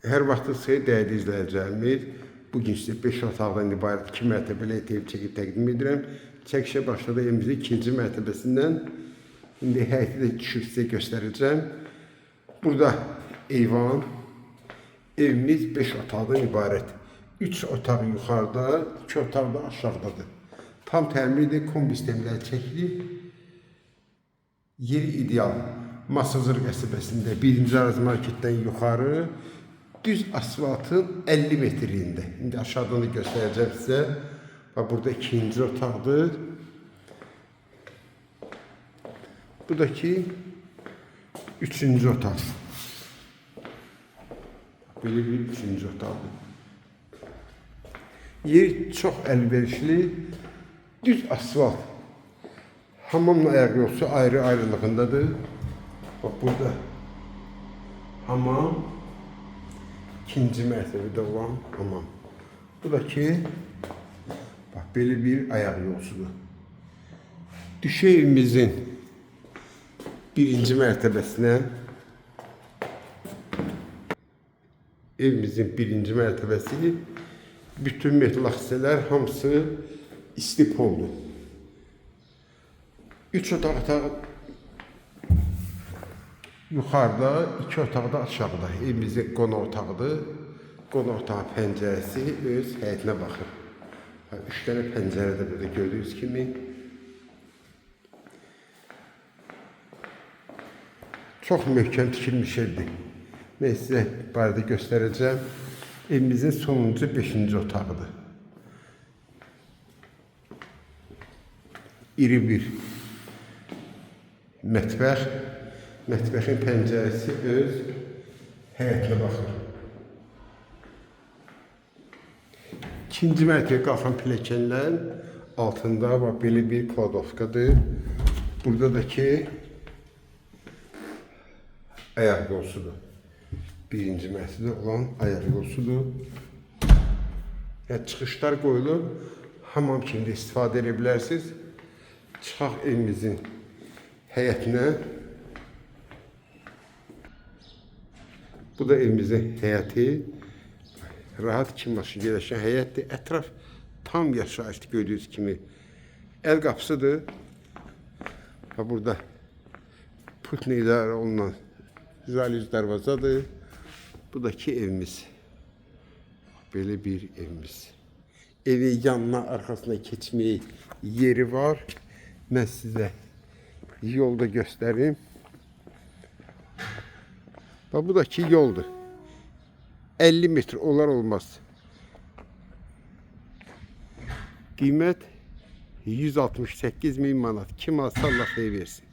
Hər vaxtınız xeyir dəyərli izləyicilərimiz. Bugün sizə 5 otaqdan ibarət 2 mərtəbəli ev çəkib təqdim edirəm. Çəkişə başladı evimizin ikinci mərtəbəsindən. İndi həyəti də düşüb sizə göstərəcəm. Burada eyvan. Evimiz 5 otaqdan ibarət. 3 otaq yuxarıda, 2 otaq da aşağıdadır. Tam təmirli kombi sistemləri çəkilib. Yeri ideal. Masazır qəsəbəsində 1-ci Araz marketdən yuxarı düz asfaltın 50 metrində. İndi aşağıdan da göstərəcəm sizə. Bax, burada ikinci otaqdır. Buradakı üçüncü otaq. Böyle bir üçüncü otaqdır. Yeri çox əlverişli. Düz asfalt. Hamamla ayaq yolsu ayrı-ayrılığındadır. Bak, burada hamam. İkinci mərtəbədə olan hamam. Buradakı bax, belə bir ayaq yolsudur. Düşə evimizin birinci mərtəbəsinə. Evimizin birinci mərtəbəsi. Bütün metal hissələr hamısı istipoldur. 3 otaq yuxarıda, 2 otaq da aşağıda. Evimizin qonaq otağıdır. Qonaq otağı pəncərəsi öz həyətinə baxır. 3 dənə pəncərə də burada gördüyünüz kimi. Çox möhkəm tikilmiş evdir. Mən sizə barədə göstərəcəm. Evimizin sonuncu 5-ci otağıdır. İri bir mətbəx. Mətbəxin pəncərəsi öz həyətinə baxır. İkinci mərtəbəyə qalxan pilləkənlərin altında bax, belə bir kladovkadır. Burada da ki ayaq yolsudur. Birinci mərtəbədə olan ayaq yolsudur. Yəni, çıxışlar qoyulub, hamam kimi də istifadə edə bilərsiniz. Çıxaq evimizin həyətinə. Bu da evimizin həyəti. Rahat 2 maşın yerləşən həyətdir. Ətraf tam yaşayışlı gördüyünüz kimi. Əl qapısıdır. Burada putla idarə olunan zalüz darvazadır. Bu da ki evimiz. Belə bir evimiz. Evin yanına, arxasına keçməyə yeri var. Mən sizə yolda göstərim. Bu da ki yoldur. 50 metr olar olmaz. Qiymət 168.000 manat. Kim alsa Allah xeyir versin.